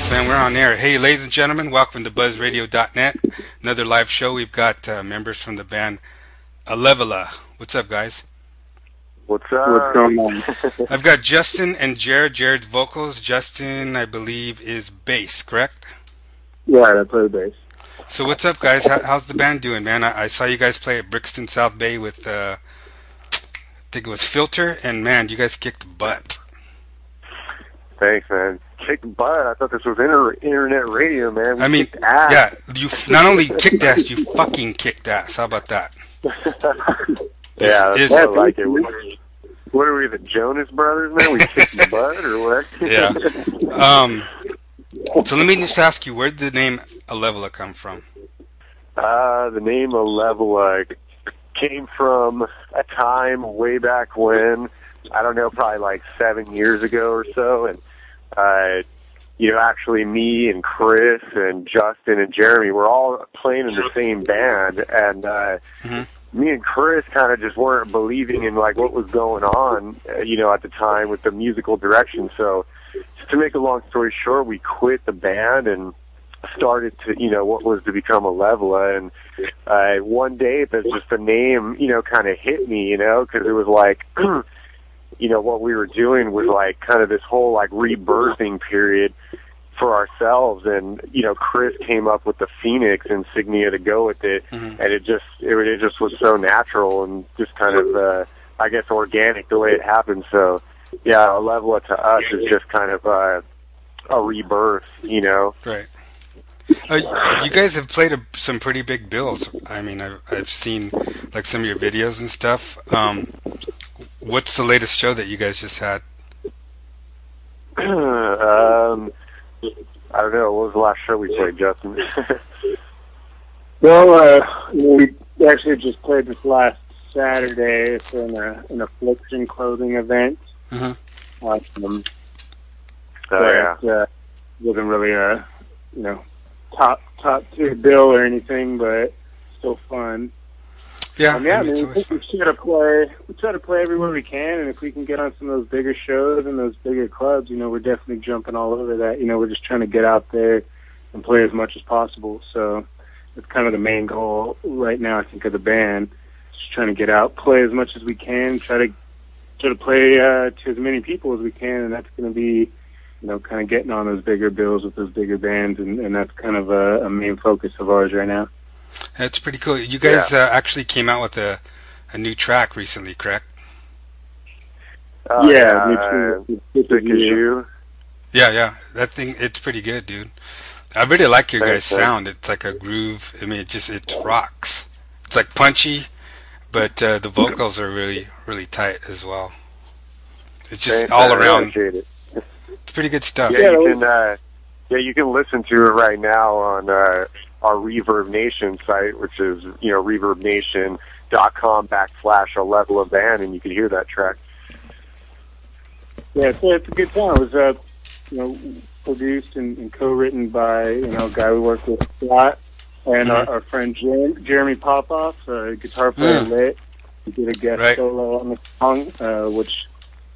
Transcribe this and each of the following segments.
goodness, man, we're on air. Hey, ladies and gentlemen, welcome to BuzzRadio.net. Another live show. We've got members from the band Alevela. What's up, guys? What's up? What's going on? I've got Justin and Jerod. Jerod's vocals. Justin, I believe, is bass, correct? Yeah, I play bass. So what's up, guys? How's the band doing, man? I saw you guys play at Brixton, South Bay with, I think it was Filter, and man, you guys kicked butt. Thanks, man. Kicked butt. I thought this was internet radio, man. I mean, yeah, you not only kicked ass, you fucking kicked ass. How about that? Yeah, that's I like it. What are we, the Jonas Brothers, man? We kicked butt, or what? Yeah. So let me just ask you, where did the name Alevela come from? The name Alevela came from a time way back when, I don't know, probably like 7 years ago or so, and actually me and Chris and Justin and Jeremy were all playing in the same band, and me and Chris kind of just weren't believing in like what was going on, at the time with the musical direction. So, to make a long story short, we quit the band and started to, what was to become Alevela. And one day, just the name, kind of hit me, because it was like, what we were doing was like kind of this whole like rebirthing period for ourselves. And, Chris came up with the Phoenix insignia to go with it. And it just was so natural and just kind of, I guess, organic the way it happened. So, yeah, Alevela to us is just kind of a rebirth, Right. You guys have played some pretty big bills. I mean, I've seen like some of your videos and stuff. What's the latest show that you guys just had? I don't know. What was the last show we played, Justin? Well, we actually just played this last Saturday. It's in an Affliction clothing event. Uh-huh. It wasn't really a top tier bill or anything, but still fun. Yeah, we try to play. We try to play everywhere we can, and if we can get on some of those bigger shows and those bigger clubs, we're definitely jumping all over that. We're just trying to get out there and play as much as possible. So that's kind of the main goal right now, I think, of the band. Just trying to get out, play as much as we can, try to play to as many people as we can, and that's going to be, kind of getting on those bigger bills with those bigger bands, and that's kind of a main focus of ours right now. That's pretty cool. You guys actually came out with a new track recently, correct? Thick as You. Yeah. That thing, it's pretty good, dude. I really like your guys' sound. It's like a groove. I mean, it rocks. It's like punchy, but the vocals are really, really tight as well. It's just all around. It's pretty good stuff. Yeah, you can listen to it right now on our Reverb Nation site, which is reverbnation.com/Alevela band, and you can hear that track. Yeah, it's a good song. It was produced and co-written by a guy we work with a lot, and our friend Jeremy Popoff, guitar player lit. He did a guest solo on the song, which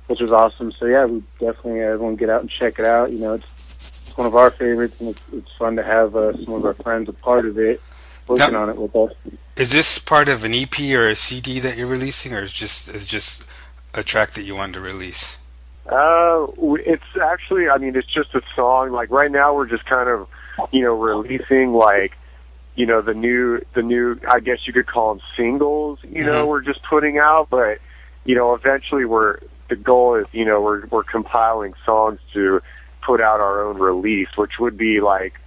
was awesome. So yeah, we definitely everyone get out and check it out. It's one of our favorites, and it's fun to have some of our friends a part of it, working on it with us. Is this part of an EP or a CD that you're releasing, or is just a track that you wanted to release? It's actually, it's just a song. Like right now, we're just kind of, releasing like, the new, I guess you could call them singles. We're just putting out, but eventually the goal is, we're compiling songs to put out our own release, which would be like,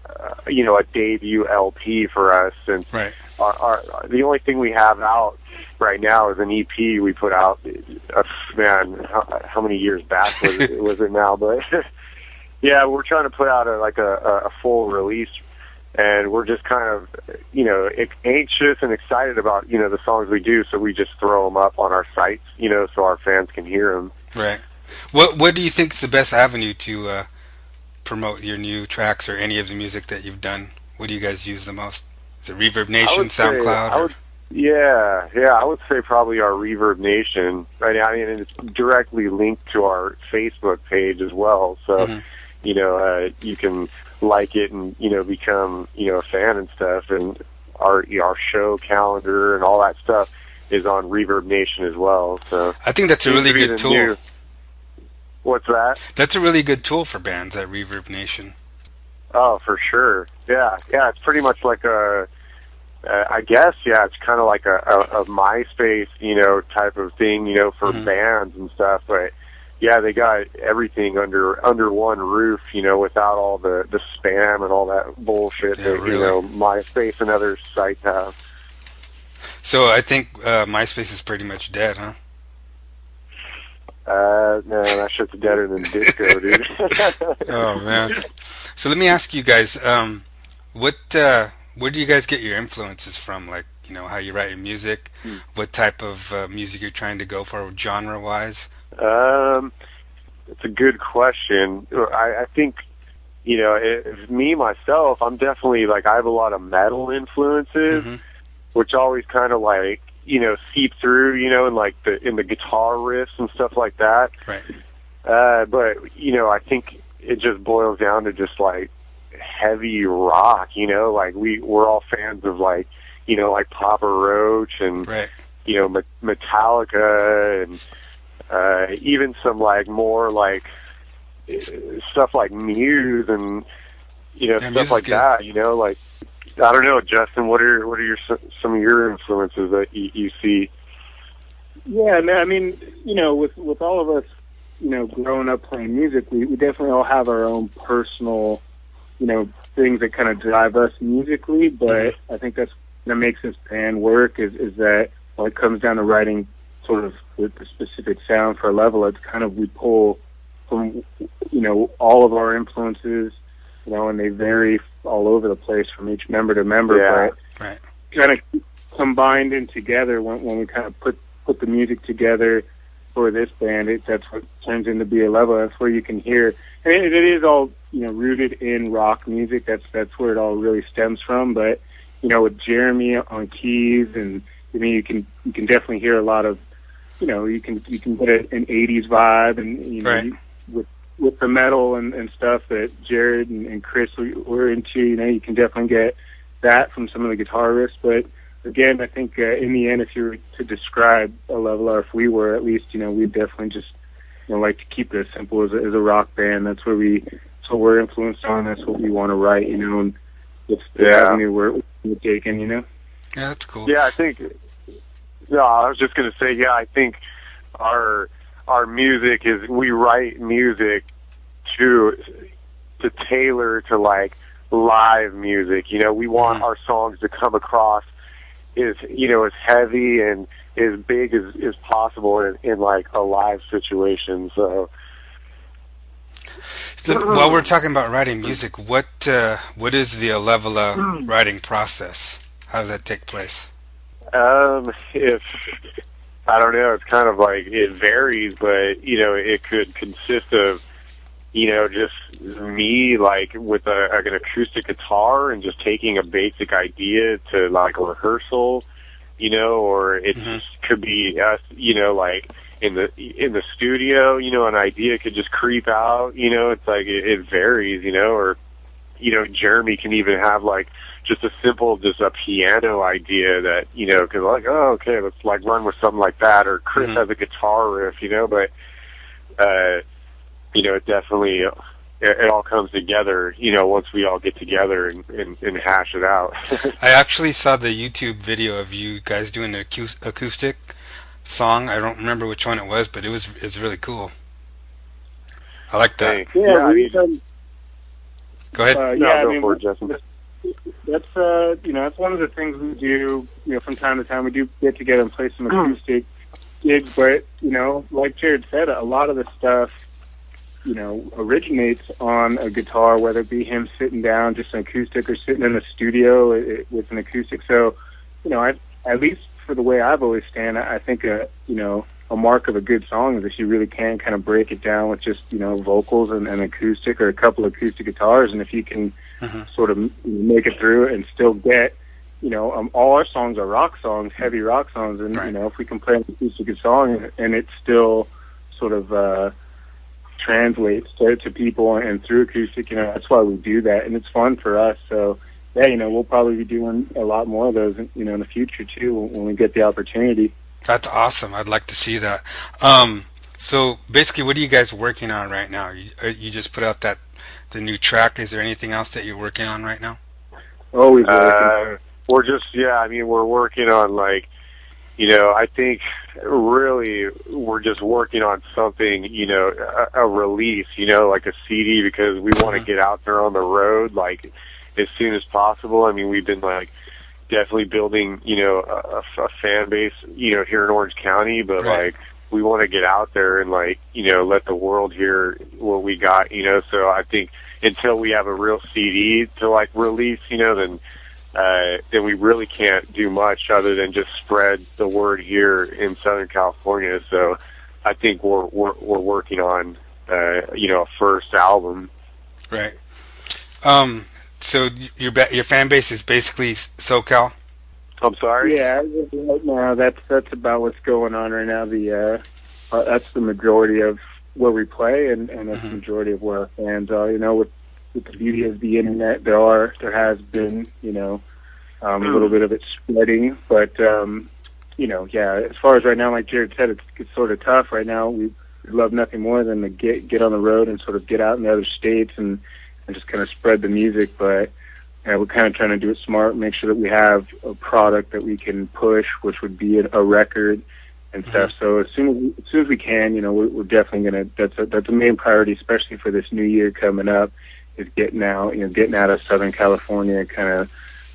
a debut LP for us. And the only thing we have out right now is an EP we put out. How many years back was it now? But yeah, we're trying to put out a full release, and we're just kind of anxious and excited about the songs we do. So we just throw them up on our sites, so our fans can hear them. Right. What do you think is the best avenue to promote your new tracks or any of the music that you've done? What do you guys use the most? Is it Reverb Nation, SoundCloud? I would say probably our Reverb Nation right now. It's directly linked to our Facebook page as well. So, you can like it and, become, a fan and stuff. And our show calendar and all that stuff is on Reverb Nation as well. So I think that's a really good tool. What's that? That's a really good tool for bands, that Reverb Nation. Oh, for sure. Yeah. It's pretty much like I guess, it's kind of like a MySpace, type of thing, for bands and stuff. But yeah, they got everything under one roof, without all the spam and all that bullshit that, really. MySpace and other sites have. So I think MySpace is pretty much dead, huh? No, that shit's deader than disco, dude. Oh, man. So let me ask you guys, where do you guys get your influences from? Like, how you write your music, what type of music you're trying to go for, genre-wise? It's a good question. I think, me, myself, I'm definitely, I have a lot of metal influences, which always kind of, seep through, in the guitar riffs and stuff like that. Right. But, I think it just boils down to just, heavy rock, we're all fans of, Papa Roach and, right. Metallica and, even some more stuff like Muse and stuff like that. I don't know, Justin. What are some of your influences that you see? Yeah, man. I mean, with all of us, growing up playing music, we definitely all have our own personal, things that kind of drive us musically. But I think that makes this band work is that when it comes down to writing sort of with the specific sound for a level, it's kind of we pull from all of our influences, and they vary all over the place from each member to member. Yeah. But right. kind of combined in together when we kind of put the music together for this band, that's what turns into Be a Level. That's where you can hear, and it is all rooted in rock music. That's where it all really stems from. But with Jeremy on keys, and you can definitely hear a lot of you can get an '80s vibe, and right. With the metal and stuff that Jerod and Chris were into, you can definitely get that from some of the guitar riffs. But again, I think in the end, if you were to describe a level, or if we were at least, we definitely just like to keep it as simple as a rock band. That's what we're influenced on. That's what we want to write, and it's the avenue we're taking, Yeah, that's cool. Yeah, I think. No, I was just gonna say, I think our music is, we write music to tailor to live music. We want our songs to come across as heavy and as big as possible in a live situation. So while we're talking about writing music, what is the Alevela writing process? How does that take place? If I don't know, it's kind of it varies, but it could consist of just me with an acoustic guitar and just taking a basic idea to a rehearsal, or it just could be us, in the studio, an idea could just creep out, it's it varies, or Jeremy can even have just a piano idea that, cause okay, let's run with something like that, or Chris has a guitar riff, but, it definitely, it all comes together, once we all get together and hash it out. I actually saw the YouTube video of you guys doing an acoustic song. I don't remember which one it was, but it's really cool. I like that. Thanks. Yeah, go ahead. Go for it, Justin. That's that's one of the things we do. From time to time, we do get together and play some acoustic gigs. But like Jerod said, a lot of the stuff originates on a guitar, whether it be him sitting down just an acoustic or sitting in a studio with an acoustic. So at least for the way I've always stand, I think a mark of a good song is if you really can kind of break it down with just vocals and acoustic or a couple of acoustic guitars, and if you can sort of make it through and still get all our songs are rock songs, heavy rock songs, and right. if we can play an acoustic song and it's still sort of translates to people, and through acoustic, that's why we do that, and it's fun for us. So yeah, we'll probably be doing a lot more of those, in the future too, when we get the opportunity. That's awesome. I'd like to see that. So basically, what are you guys working on right now? You just put out the new track. Is there anything else that you're working on right now? Always working. We're working on, I think really we're just working on something, a release, like a CD, because we want to get out there on the road, as soon as possible. I mean, we've been definitely building, a fan base, here in Orange County, but right. We want to get out there and let the world hear what we got, so I think until we have a real CD to release, then we really can't do much other than just spread the word here in Southern California. So I think we're working on, a first album. Right. So your fan base is basically SoCal? I'm sorry? Yeah, right now that's about what's going on right now. That's the majority of where we play, and that's the majority of where our fans are. With the beauty of the internet, there has been, a little bit of it spreading, but as far as right now, like Jerod said, it's sort of tough right now. We love nothing more than to get on the road and sort of get out in the other states and just kind of spread the music, but we're kind of trying to do it smart, make sure that we have a product that we can push, which would be a record and stuff. So as soon as we can, we're definitely gonna. That's a main priority, especially for this new year coming up, is getting out of Southern California, kind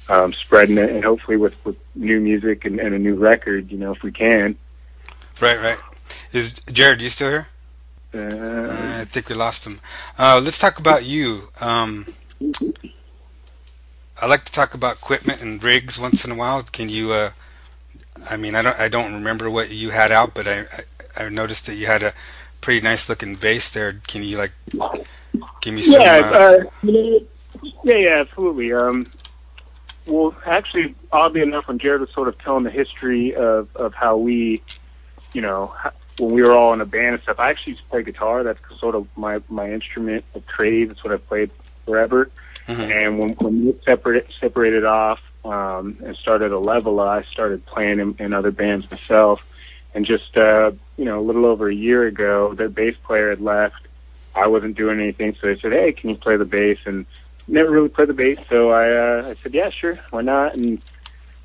of spreading it, and hopefully with new music and a new record, if we can. Right. Is Jerod, you still here? I think we lost him. Let's talk about you. I like to talk about equipment and rigs once in a while. Can you? I don't remember what you had out, but I noticed that you had a pretty nice looking bass there. Can you give me some? Yeah, absolutely. Well, actually, oddly enough, when Jerod was sort of telling the history of how we, when we were all in a band and stuff, I actually used to play guitar. That's sort of my instrument of trade. That's what I've played forever. And when we separated off and started Alevela, I started playing in other bands myself. And just a little over a year ago, their bass player had left. I wasn't doing anything, so they said, "Hey, can you play the bass?" And never really played the bass, so I said, "Yeah, sure, why not?" And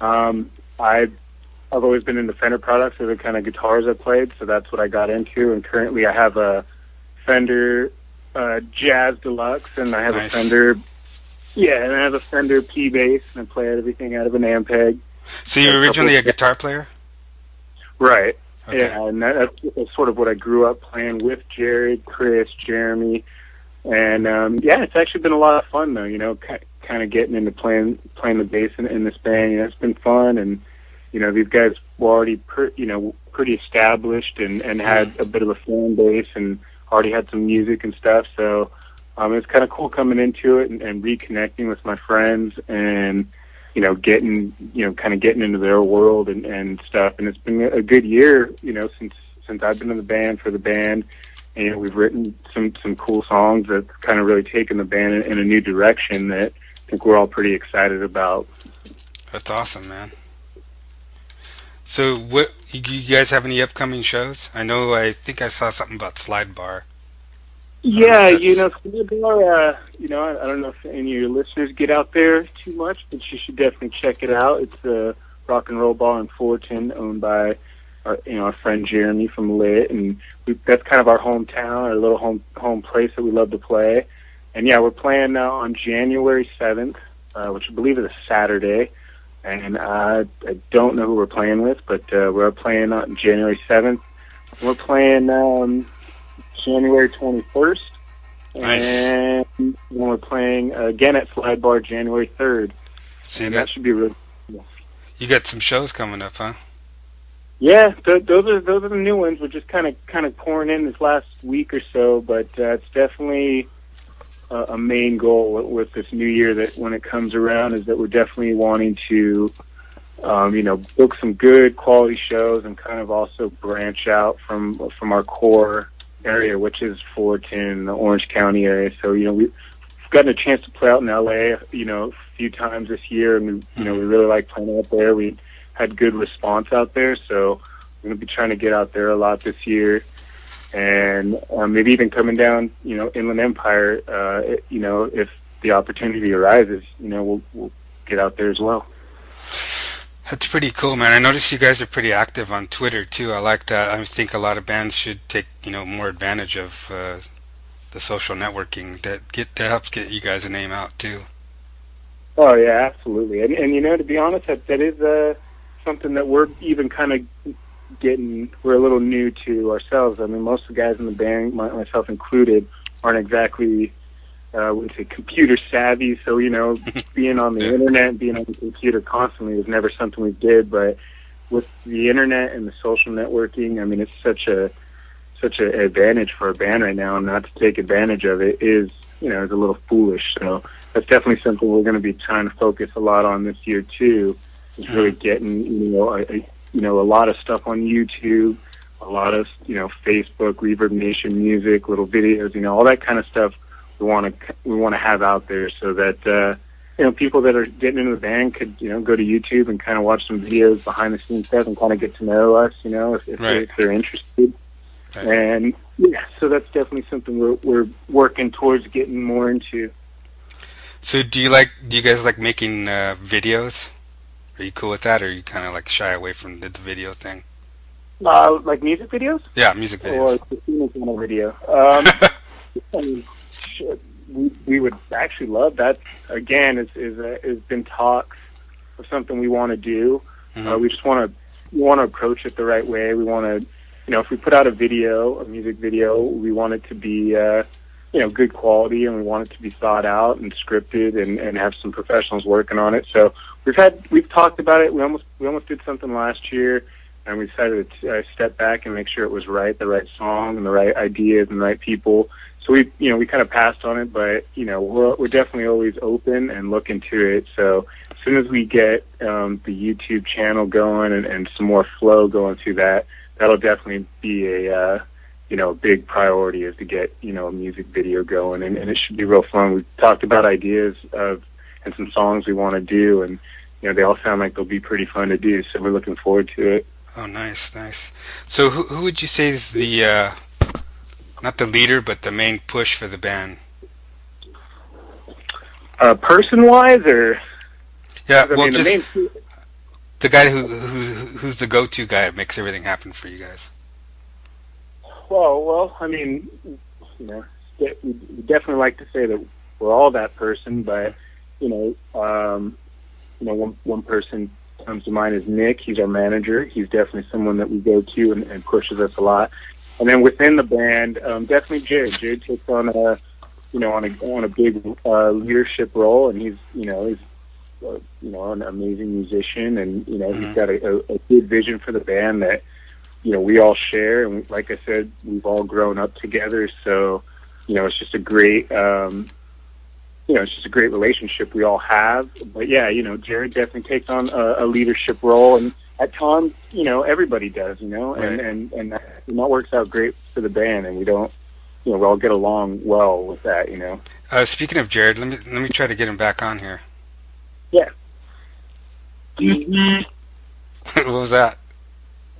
I've always been into Fender products, or the kind of guitars I played, so that's what I got into. And currently, I have a Fender Jazz Deluxe, and I have a Fender. Yeah, and I have a Fender P bass, and I play everything out of an Ampeg. So you were originally a guitar player? Right. Okay. Yeah, and that's sort of what I grew up playing with Jerod, Chris, Jeremy, and it's actually been a lot of fun though. Kind of getting into playing the bass in this band. It's been fun, and these guys were already pretty established and had a bit of a fan base and already had some music and stuff. So it's kind of cool coming into it and reconnecting with my friends and getting into their world and stuff. And it's been a good year, since I've been in the band for the band. And we've written some cool songs that kind of really taken the band in a new direction that I think we're all pretty excited about. That's awesome, man. So what you guys have any upcoming shows? I think I saw something about Slide Bar. Yeah, Slide Bar, I don't know if any of your listeners get out there too much, but you should definitely check it out. It's a rock and roll bar in Fullerton, owned by our friend Jeremy from Lit, and that's kind of our hometown, our little home place that we love to play. And yeah, we're playing now on January 7th, which I believe is a Saturday. And I don't know who we're playing with, but we're playing on January 7th. We're playing January 21st. Nice. And we're playing again at Slide Bar January 3rd. So that should be really cool. You got some shows coming up, huh? Yeah, those are the new ones. We're just kind of pouring in this last week or so, but it's definitely a main goal with this new year, that when it comes around, is that we're definitely wanting to, book some good quality shows and kind of also branch out from our core area, which is Fullerton, the Orange County area. So, we've gotten a chance to play out in LA, a few times this year, and we really like playing out there. We had good response out there, so we're going to be trying to get out there a lot this year, and maybe even coming down, Inland Empire, if the opportunity arises, we'll get out there as well. That's pretty cool, man. I noticed you guys are pretty active on Twitter too. I like that. I think a lot of bands should take, more advantage of the social networking that helps get you guys a name out too. Oh yeah, absolutely. And to be honest, that is something that we're even kind of we're a little new to ourselves. I mean, most of the guys in the band, myself included, aren't exactly wouldn't say computer savvy, so being on the internet, being on the computer constantly was never something we did. But with the internet and the social networking, I mean, it's such an advantage for a band right now, and not to take advantage of it is is a little foolish. So that's definitely something we're going to be trying to focus a lot on this year too. Is really getting a lot of stuff on YouTube, a lot of Facebook, Reverb Nation music, little videos, all that kind of stuff. We want to have out there so that people that are getting into the band could go to YouTube and kind of watch some videos behind the scenes stuff and kind of get to know us, if they're interested. Right. And so that's definitely something we're working towards getting more into. So do you guys like making videos? Are you cool with that, or are you kind of like shy away from the video thing? Like music videos? Yeah, music videos. Or casino channel video. We would actually love that. Again, it's been talks of something we want to do. We just want to approach it the right way. We want to, if we put out a music video, we want it to be, good quality, and we want it to be thought out and scripted, and have some professionals working on it. So we've talked about it. We almost did something last year, and we decided to step back and make sure it was right, the right song and the right ideas and the right people. So we kind of passed on it, but we're definitely always open and looking to it. So as soon as we get the YouTube channel going and some more flow going through that, that'll definitely be a big priority, is to get a music video going, and it should be real fun. We've talked about ideas and some songs we want to do, and they all sound like they'll be pretty fun to do. So we're looking forward to it. Oh, nice. So who would you say is the not the leader, but the main push for the band? Person-wise, or just the guy who's the go-to guy that makes everything happen for you guys. Well, I mean, we definitely like to say that we're all that person, but one person comes to mind is Nick. He's our manager. He's definitely someone that we go to and pushes us a lot. And then within the band, definitely Jerod. Jerod takes on a big leadership role, and he's an amazing musician, and he's got a good vision for the band that we all share. And like I said, we've all grown up together, so it's just a great relationship we all have. But yeah, Jerod definitely takes on a leadership role, and at times, everybody does, right. and that works out great for the band, and we don't, we all get along well with that, Speaking of Jerod, let me try to get him back on here. Yeah. What was that?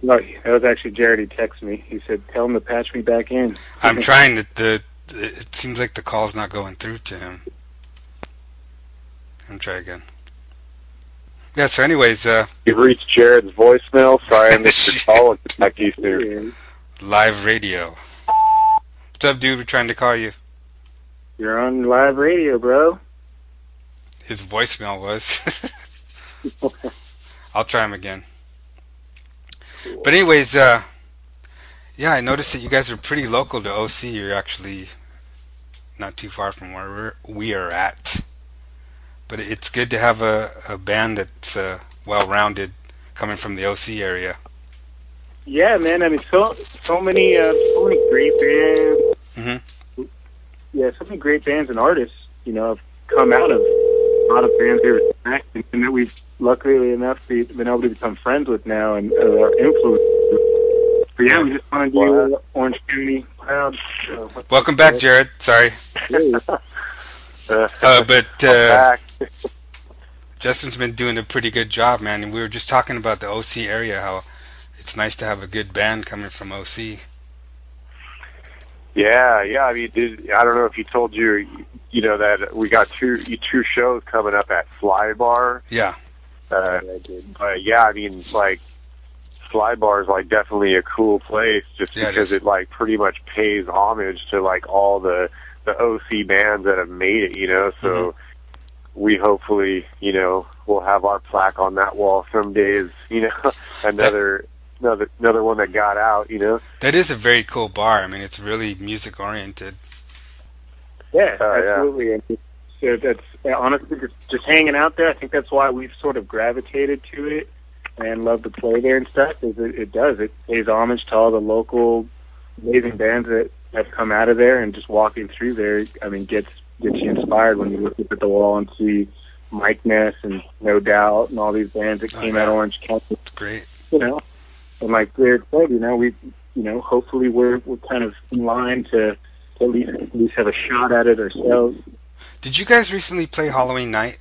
No, that was actually Jerod. He texted me. He said, "Tell him to patch me back in." I'm trying to. It seems like the call's not going through to him. Let me try again. Yeah, so anyways... You've reached Jerod's voicemail. Sorry I missed your call. It's back to you soon. Live radio. What's up, dude? We're trying to call you. You're on live radio, bro. His voicemail was. I'll try him again. But anyways, yeah, I noticed that you guys are pretty local to OC. You're actually not too far from where we are at. But it's good to have a band that's well-rounded, coming from the OC area. Yeah, man. I mean, so many great bands. Mm-hmm. Yeah, so many great bands and artists, have come out of a lot of bands here and that we've luckily enough been able to become friends with now and are influenced. But yeah, we just want to do Orange County proud. Welcome back, Jerod. Sorry. Justin's been doing a pretty good job, man. And we were just talking about the OC area, how it's nice to have a good band coming from OC. Yeah. I mean, I don't know if he told you, that we got two shows coming up at Fly Bar. Yeah. But yeah, I mean, like, Fly Bar is like definitely a cool place, just because it like pretty much pays homage to like all the OC bands that have made it, So we hopefully, we'll have our plaque on that wall some days. Another one that got out. That is a very cool bar. I mean, it's really music oriented. Yeah, absolutely. Yeah. So that's honestly just hanging out there. I think that's why we've sort of gravitated to it and love to play there and stuff. It pays homage to all the local amazing bands that have come out of there, and just walking through there, I mean, gets you inspired when you look up at the wall and see Mike Ness and No Doubt and all these bands that came out of Orange County. Great. And like Jared said, we hopefully we're kind of in line to at least have a shot at it ourselves. Did you guys recently play Halloween Night?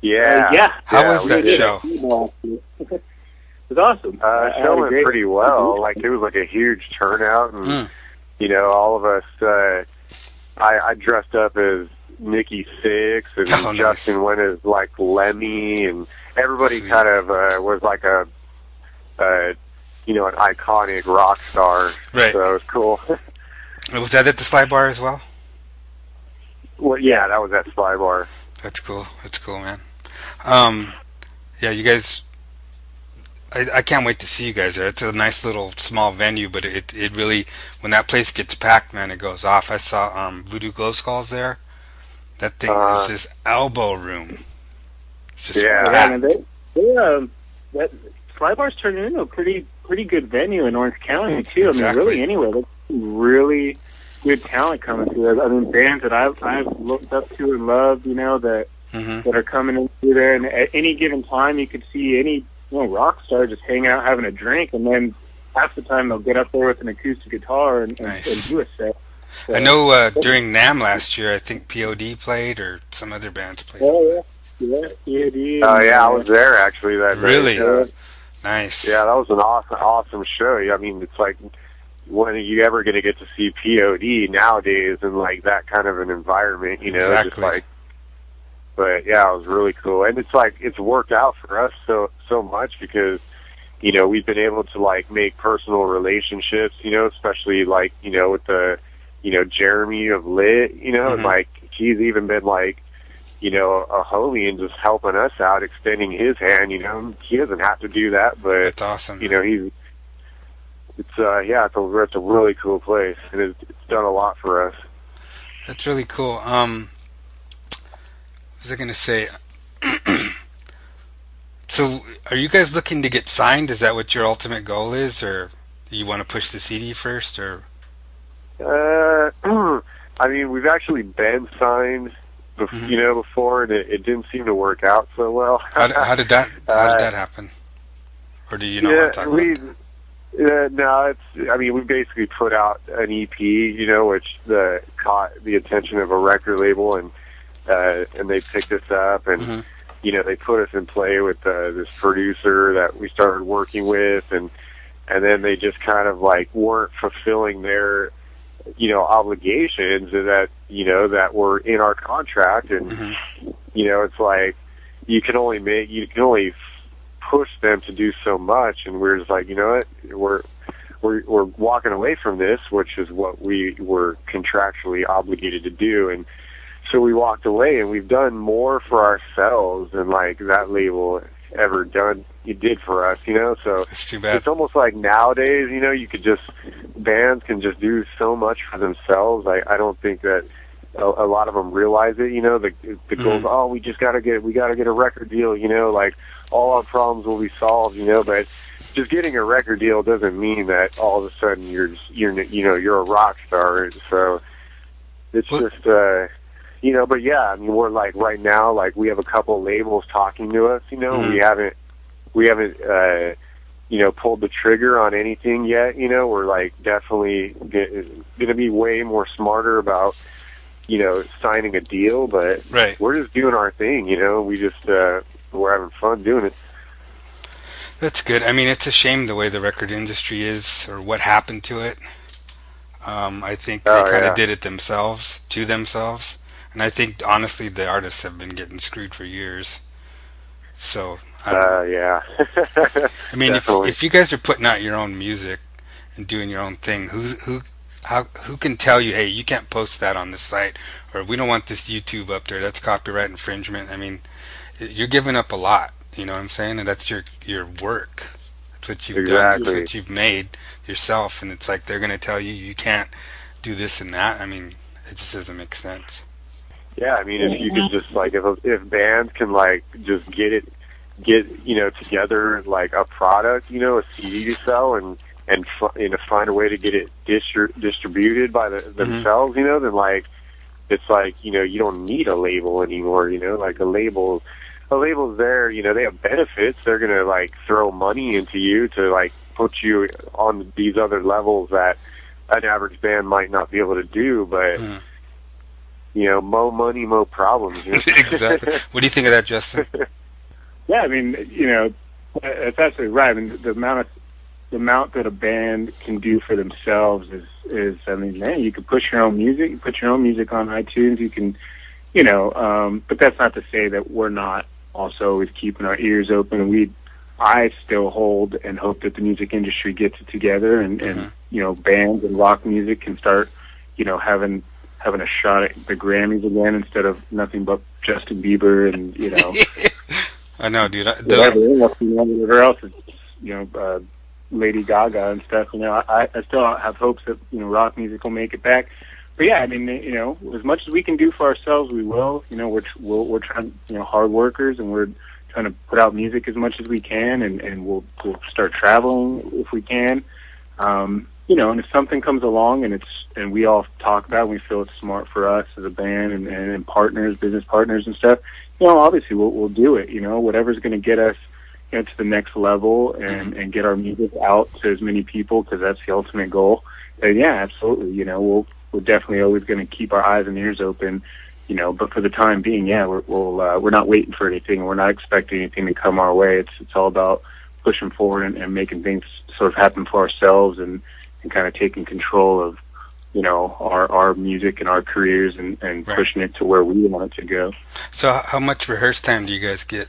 Yeah. How was that show? It was awesome. Show went pretty well. Like, it was like a huge turnout, and all of us. I dressed up as Nikki Sixx, and Justin went as like Lemmy, and everybody kind of was like an iconic rock star. Right. So it was cool. Was that at the Sly Bar as well? Well, yeah, that was at Sly Bar. That's cool, man. Yeah, you guys, I can't wait to see you guys there. It's a nice little small venue, but it really, when that place gets packed, man, it goes off. I saw Voodoo Glow Skulls there. That thing was this elbow room. That Sly Bar's turning into a pretty good venue in Orange County too. Exactly. I mean, really anywhere. There's really good talent coming through there. I mean, bands that I've looked up to and loved, that are coming in through there. And at any given time, you could see any rock star just hanging out having a drink, and then half the time they'll get up there with an acoustic guitar and do a set. So, I know during NAMM last year, I think POD played, or some other bands played. Oh yeah, POD. Oh yeah, I was there actually that day. Really? Nice. Yeah, that was an awesome show. I mean, it's like, when are you ever going to get to see POD nowadays in like that kind of an environment? Exactly. Just like. But yeah, it was really cool, and it's like it's worked out for us so much because we've been able to like make personal relationships, especially like with the Jeremy of Lit, and like he's even been like a homie and just helping us out, extending his hand. He doesn't have to do that, but that's awesome. It's a really cool place, and it's done a lot for us. That's really cool. What was I going to say? So, are you guys looking to get signed? Is that what your ultimate goal is, or do you want to push the CD first, or? I mean, we've actually been signed, before, and it didn't seem to work out so well. How did that happen? Or do you not want to talk about that? No, I mean, we basically put out an EP, which caught the attention of a record label, and they picked us up, and they put us in play with this producer that we started working with, and then they just kind of like weren't fulfilling their obligations that were in our contract, and it's like you can only push them to do so much, and we're just like, what, we're walking away from this, which is what we were contractually obligated to do. And so we walked away, and we've done more for ourselves than like that label ever did for us, so it's too bad. It's almost like nowadays, bands can just do so much for themselves. I don't think that a lot of them realize it, the goals, oh, we gotta get a record deal, like all our problems will be solved, but just getting a record deal doesn't mean that all of a sudden you're a rock star. So it's just, but yeah, I mean, we're like right now, like we have a couple labels talking to us, we haven't pulled the trigger on anything yet. We're like definitely gonna be way more smarter about signing a deal, but right. We're just doing our thing. We just we're having fun doing it. That's good. I mean, it's a shame the way the record industry is, or what happened to it. I think they kind of did it themselves, to themselves. And I think, honestly, the artists have been getting screwed for years. So, I don't know. Yeah. I mean, if you guys are putting out your own music and doing your own thing, who can tell you, hey, you can't post that on the site, or we don't want this YouTube up there, that's copyright infringement? I mean, you're giving up a lot, you know what I'm saying? And that's your work. That's what you've done. That's what you've made yourself. And it's like they're going to tell you you can't do this and that. I mean, it just doesn't make sense. Yeah, I mean, if you could just like, if bands can like just get together like a product, a CD to sell, and find a way to get it distributed by themselves, then like it's like you don't need a label anymore. Like a label's there. They have benefits. They're gonna like throw money into you to like put you on these other levels that an average band might not be able to do, but. Mo money, mo problems. Exactly. What do you think of that, Justin? Yeah, I mean, that's absolutely right. I mean, the amount that a band can do for themselves is I mean, man, you can push your own music, put your own music on iTunes. You can, but that's not to say that we're not also always keeping our ears open. I still hold and hope that the music industry gets it together, and bands and rock music can start, having a shot at the Grammys again instead of nothing but Justin Bieber and I know, dude. Whatever else is Lady Gaga and stuff. I still have hopes that rock music will make it back. But yeah, I mean, as much as we can do for ourselves, we will. We're trying, hard workers, and we're trying to put out music as much as we can, and we'll start traveling if we can. And if something comes along and we all talk about it, and we feel it's smart for us as a band and partners, business partners and stuff, obviously we'll do it, whatever's going to get us, to the next level and get our music out to as many people, because that's the ultimate goal. And yeah, absolutely. We're definitely always going to keep our eyes and ears open, but for the time being, yeah, we're not waiting for anything. We're not expecting anything to come our way. It's all about pushing forward and making things sort of happen for ourselves and kind of taking control of, our music and our careers and right. Pushing it to where we want it to go. So how much rehearse time do you guys get?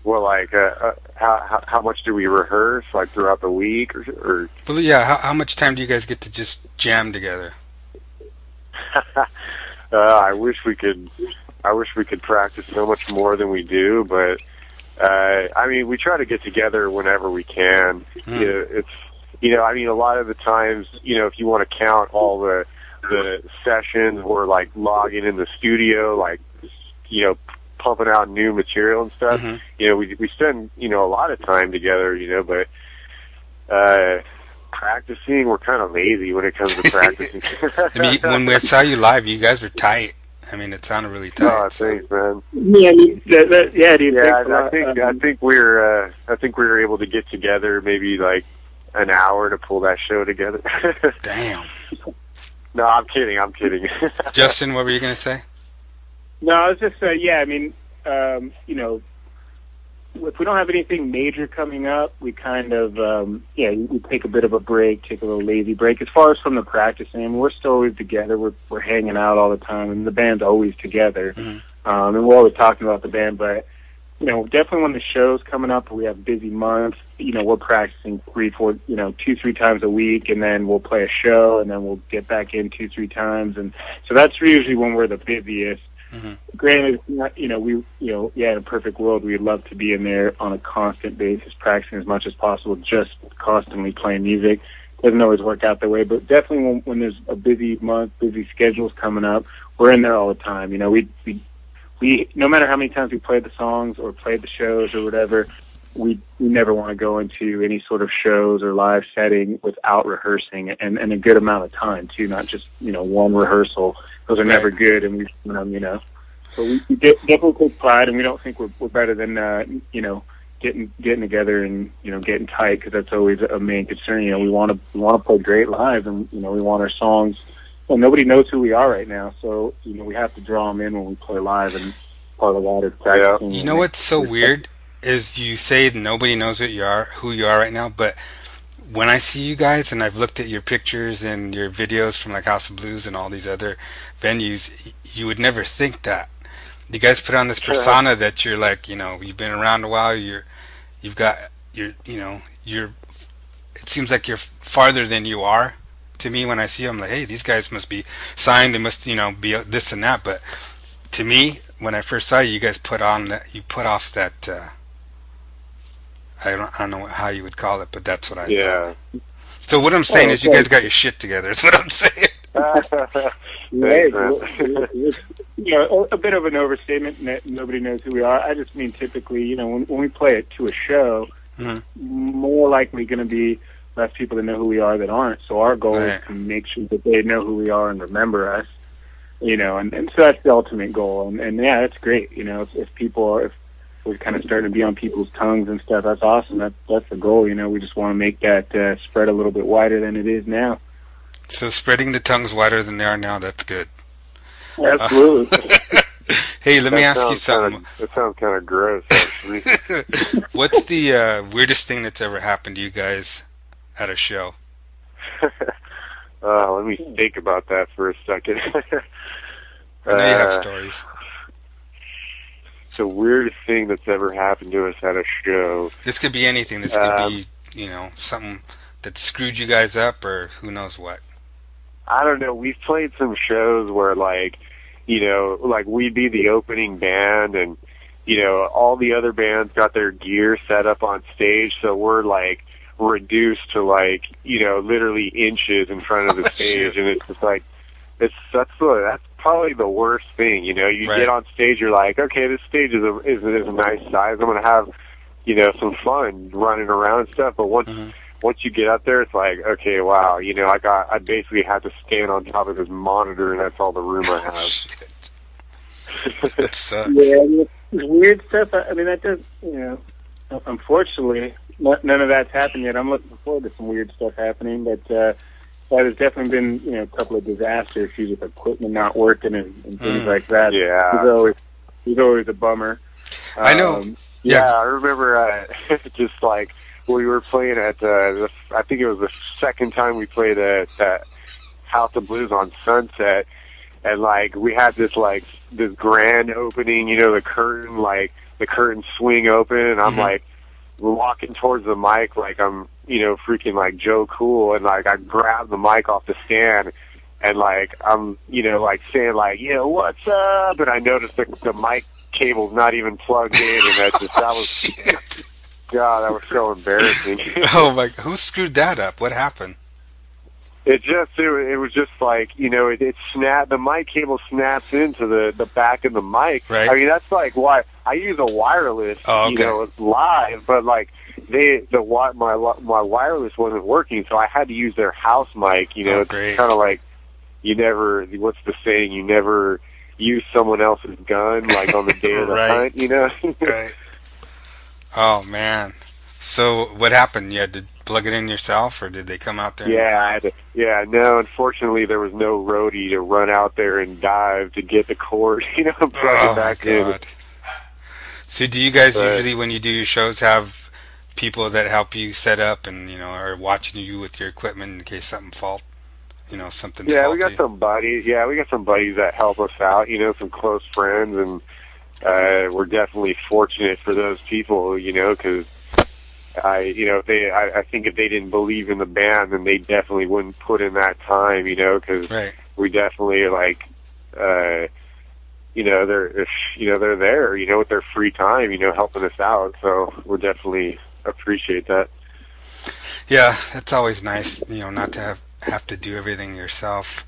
Well, like, how much do we rehearse, like, throughout the week, or? Well, yeah, how much time do you guys get to just jam together? I wish we could practice so much more than we do, but, I mean, we try to get together whenever we can. It's, I mean, a lot of the times, if you want to count all the sessions, we're like logging in the studio, like, pumping out new material and stuff. Mm-hmm. We spend, a lot of time together, but, practicing, we're kind of lazy when it comes to practicing. I mean, when we saw you live, you guys were tight. I mean, it sounded really tight. Oh, thanks, man. Yeah, I think we were able to get together maybe like an hour to pull that show together. Damn. No, I'm kidding. Justin, what were you gonna say? No, I was just I mean, if we don't have anything major coming up, we kind of we take a bit of a break, take a little lazy break. As far as from the practicing, we're still always together. We're hanging out all the time, and the band's always together. Mm-hmm. And we're always talking about the band, but definitely when the show's coming up, we have busy months. We're practicing 2-3 times a week, and then we'll play a show, and then we'll get back in 2-3 times, and so that's usually when we're the busiest. Mm-hmm. Granted, in a perfect world, we'd love to be in there on a constant basis, practicing as much as possible, just constantly playing music. Doesn't always work out that way, but definitely when there's a busy month, busy schedules coming up, we're in there all the time. We no matter how many times we played the songs or played the shows or whatever, we never want to go into any sort of shows or live setting without rehearsing and a good amount of time too, not just one rehearsal. Those are never good, and we So we definitely take pride, and we don't think we're better than getting together and getting tight, because that's always a main concern. We want to play great live, and we want our songs. Well, nobody knows who we are right now, so we have to draw them in when we play live, and part of that is practicing. You know what's so weird is you say nobody knows who you are right now, but when I see you guys, and I've looked at your pictures and your videos from like House of Blues and all these other venues, you would never think that. You guys put on this persona that you're like, you've been around a while. It seems like you're farther than you are. To me, when I see them, I'm like, hey, these guys must be signed. They must, be this and that. But to me, when I first saw you, you guys put off that. I don't know how you would call it, but that's what I thought. So what I'm saying is, you guys got your shit together. That's what I'm saying. A bit of an overstatement. Nobody knows who we are. I just mean typically, when we play it to a show, more likely going to be less people that know who we are that aren't. So our goal is to make sure that they know who we are and remember us. And so that's the ultimate goal. And yeah, that's great. If we're kind of starting to be on people's tongues and stuff, that's awesome. That's the goal. We just want to make that spread a little bit wider than it is now. So spreading the tongues wider than they are now, that's good. Absolutely. Hey, let me ask you something. That sounds kind of gross, actually. What's the weirdest thing that's ever happened to you guys at a show? Let me think about that for a second. I know you have stories. The weirdest thing that's ever happened to us at a show. This could be anything. This could be, something that screwed you guys up, or who knows what. I don't know. We've played some shows where, we'd be the opening band, and, all the other bands got their gear set up on stage, so we're, reduced to, literally inches in front of the stage, and it's just that's probably the worst thing. You get on stage, you're like, okay, this stage is a nice size. I'm gonna have, some fun running around and stuff. But once you get up there, it's like, okay, wow, I basically have to stand on top of this monitor, and that's all the room I have. That sucks. Yeah, weird stuff. I mean, that does, unfortunately, none of that's happened yet. I'm looking forward to some weird stuff happening, but there's definitely been, a couple of disaster issues with equipment not working and things like that. Yeah. It's always a bummer. I know. I remember just we were playing at, I think it was the second time we played at House of Blues on Sunset, and we had this grand opening, the curtain swing open, and I'm walking towards the mic I'm freaking Joe Cool, and I grabbed the mic off the stand, and I'm saying what's up, and I noticed the mic cable's not even plugged in, and that was God, that was so embarrassing. Oh my! Who screwed that up? What happened? It was just it snapped. The mic cable snaps into the back of the mic. Right. I mean, that's why I use a wireless. Oh, okay. Live, but my wireless wasn't working, so I had to use their house mic. It's kind of you never. What's the saying? You never use someone else's gun on the day of the hunt. Right. Oh man. So what happened? You had to plug it in yourself, or did they come out there? Yeah, I had to. Yeah, no. Unfortunately, there was no roadie to run out there and dive to get the cord. And plug it back in. So do you guys usually, when you do your shows, have people that help you set up and are watching you with your equipment in case something's something's faulty? Yeah, we got some buddies. Yeah, we got some buddies that help us out. Some close friends, and we're definitely fortunate for those people. Because I think if they didn't believe in the band, then they definitely wouldn't put in that time. Because we definitely they're there, with their free time, helping us out. So we'll definitely appreciate that. Yeah, it's always nice, not to have to do everything yourself.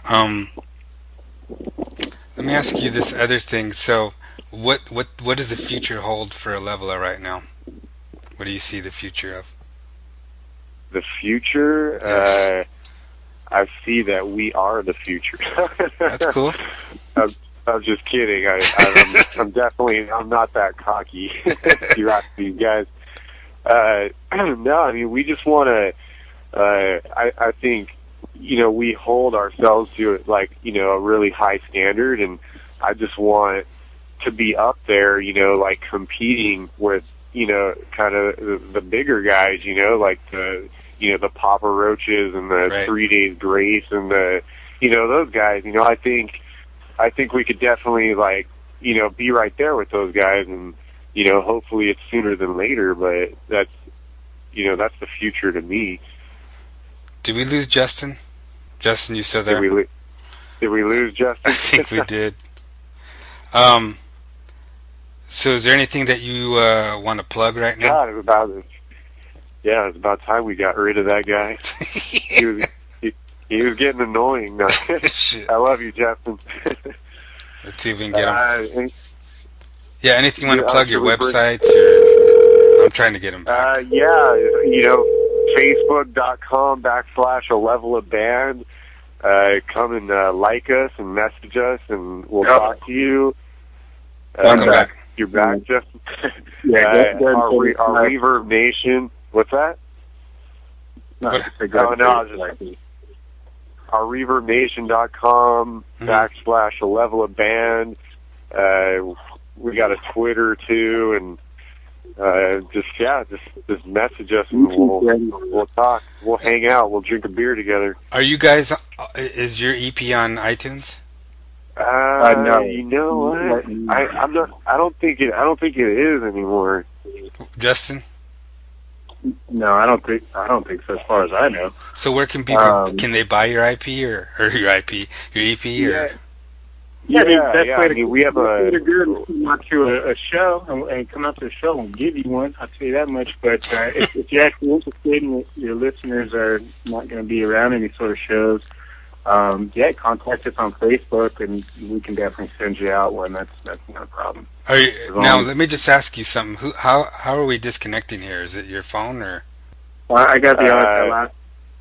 Let me ask you this other thing. So, what does the future hold for Alevela right now? What do you see the future of? The future? Yes. I see that we are the future. That's cool. I'm just kidding. I'm definitely not that cocky. You ask these guys. No, I mean we just want to. I think we hold ourselves to like a really high standard, and I just want to be up there, like competing with kind of the bigger guys, like the Papa Roaches and the Right. 3 Days Grace and the those guys. I think we could definitely like be right there with those guys, and hopefully it's sooner than later. But that's that's the future to me. Did we lose Justin? Justin, you still there? Did we lose Justin? I think we did. So is there anything that you want to plug right now? God, it's about time we got rid of that guy. He was getting annoying. No. Shit. I love you, Justin. Let's see if we can get him. And, Yeah, anything you want to plug, your should we websites, or I'm trying to get him back. Facebook.com/Alevela band. Come and like us and message us, and we'll talk to you. Welcome back. You're back, Justin. Yeah, our Reverb Nation. What's that? Our ReverbNation.com /Alevela band. We got a Twitter too, and just message us and we'll talk. We'll hang out. We'll drink a beer together. Are you guys? Is your EP on iTunes? No. You know what? I'm not. I don't think it is anymore. Justin? No, I don't think so. As far as I know. So where can people can they buy your IP or your EP? Or Yeah, that's I mean, we have a good come out to a show and come out to a show and give you one. I'll tell you that much. But if you're actually interested and your listeners are not going to be around any sort of shows, contact us on Facebook and we can definitely send you out one. That's not a problem. Now let me just ask you something. How are we disconnecting here? Is it your phone or? Well, I got the last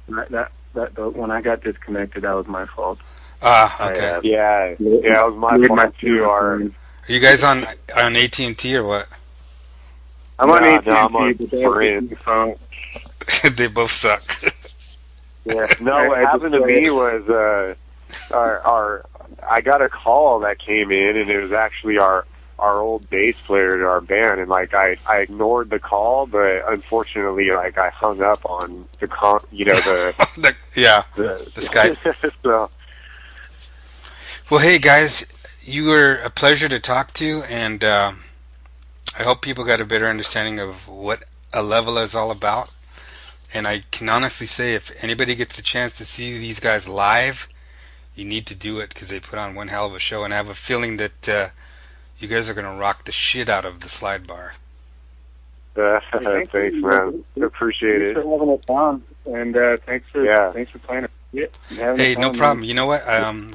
when I got disconnected, that was my fault. Okay. It was my fault too. Are you guys on AT&T or what? I'm on AT&T, I'm on but they have Sprint. a phone. They both suck. Yeah. No, what happened to me was I got a call that came in, and it was actually our old bass player to our band, and like I ignored the call, but unfortunately, like I hung up on the the Skype. So, Well, hey guys, you were a pleasure to talk to, and I hope people got a better understanding of what Alevela is all about. And I can honestly say, if anybody gets a chance to see these guys live, you need to do it because they put on one hell of a show. And I have a feeling that you guys are going to rock the shit out of the slide bar. thanks, man. Appreciate it. Thanks for having us on, and thanks for playing it. Yeah, hey, no problem. You know what?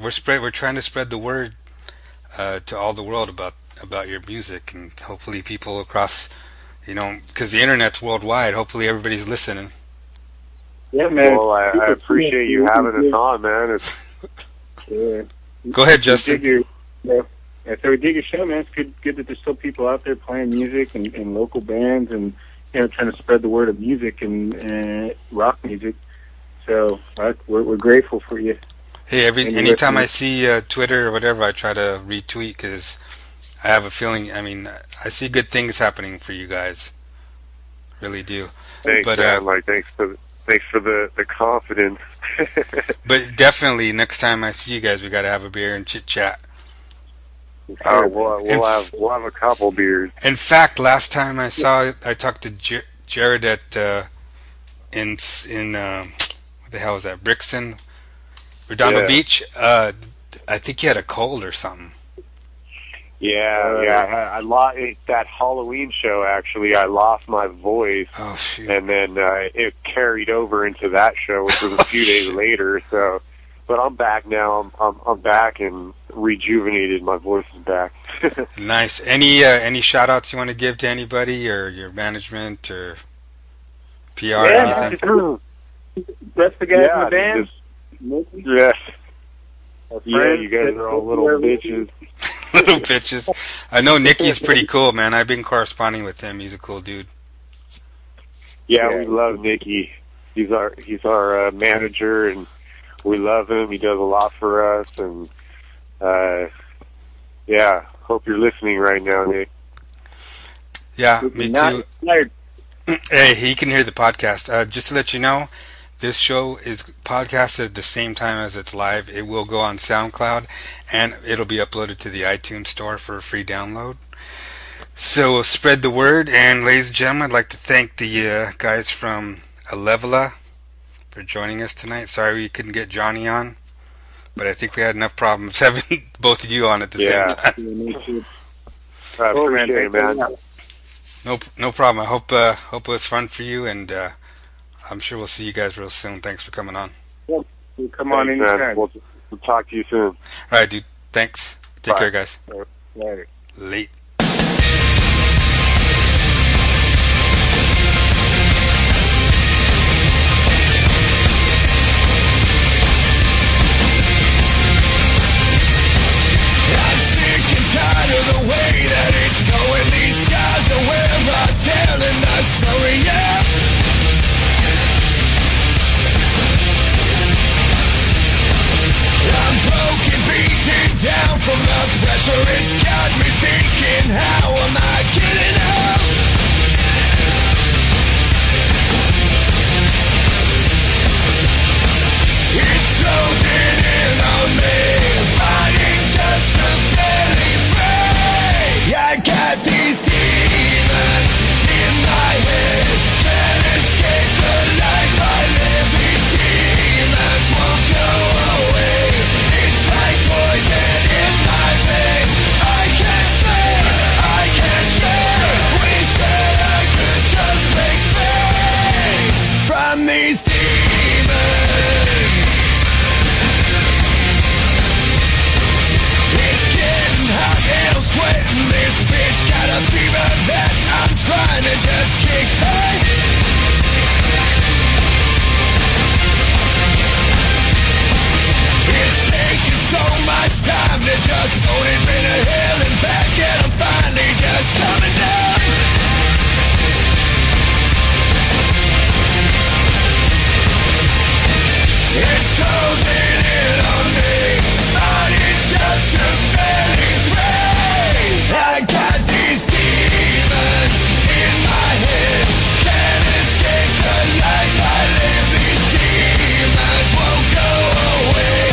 We're trying to spread the word to all the world about your music, and hopefully people across, because the internet's worldwide. Hopefully everybody's listening. Yeah, man. Well, I appreciate you having us on, man. Go ahead, Justin. So we dig your show, man. It's good that there's still people out there playing music and local bands and trying to spread the word of music and rock music. So we're grateful for you. Hey, anytime I see Twitter or whatever, I try to retweet because I have a feeling. I mean, I see good things happening for you guys. Really do. Thanks, man. Thanks for the confidence. But definitely, next time I see you guys, we got to have a beer and chit chat. Oh, we'll have a couple beers. In fact, last time I talked to Jerod at in what the hell is that? Brixton, Redondo Beach. I think you had a cold or something. Yeah. I lost that Halloween show. Actually, I lost my voice. Oh shoot! And then it carried over into that show, which was a few days later. So, but I'm back now. I'm back and rejuvenated. My voice is back. Nice. Any shout outs you want to give to anybody or your management or PR or anything? That's the guys in the band. Yeah, you guys are all little bitches. Little bitches. I know Nicky's pretty cool, man. I've been corresponding with him. He's a cool dude. Yeah, we love Nicky. He's our manager, and we love him. He does a lot for us, and yeah, hope you're listening right now, Nick. Yeah, me too. Hey, he can hear the podcast. Just to let you know, this show is podcasted at the same time as it's live. It will go on SoundCloud, and it'll be uploaded to the iTunes store for a free download. So we'll spread the word, and ladies and gentlemen, I'd like to thank the guys from Alevela for joining us tonight. Sorry we couldn't get Johnny on, but I think we had enough problems having both of you on at the same time. I appreciate it, man. No problem. I hope it was fun for you, and I'm sure we'll see you guys real soon. Thanks for coming on. Yep. Come on anytime. We'll talk to you soon. All right, dude. Thanks. Take care, guys. Later. Late. I'm sick and tired of the way that it's going. These skies are where I'm telling the story, yeah. I'm broken, beaten down from the pressure. It's got me thinking, how am I getting out? It's closing in on me, fighting just to barely break. I got these demons in my head, can't escape the life I live. These demons won't go away. It's like poison in my veins. I can't sleep, I can't dream. We said I could just break free from these demons. It's getting hot and I'm sweating. This bitch got a fever that I'm trying to just kick. Hey! It's taken so much time to just own it. Been a hell and back, and I'm finally just coming down. It's closing in on me, fighting just to barely break. I got these demons in my head, can't escape the life I live. These demons won't go away.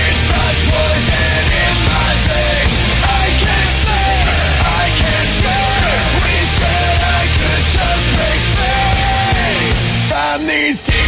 It's like poison in my veins. I can't sleep, I can't dream. We said I could just break free from these demons.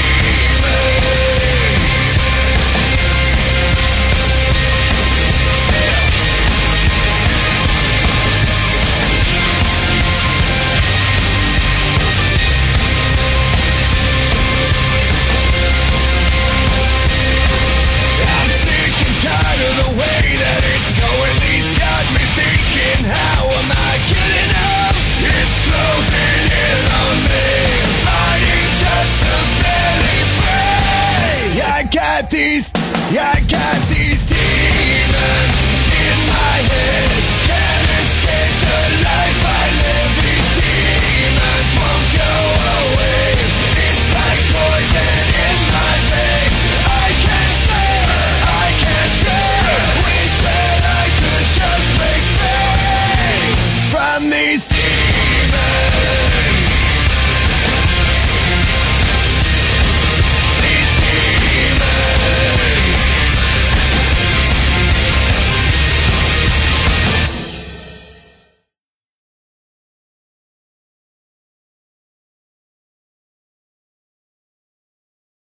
I'm sick and tired of the way that it's going. These got me thinking, how am I getting out? It's closing in on me, fighting just to barely break. I got these demons in my head,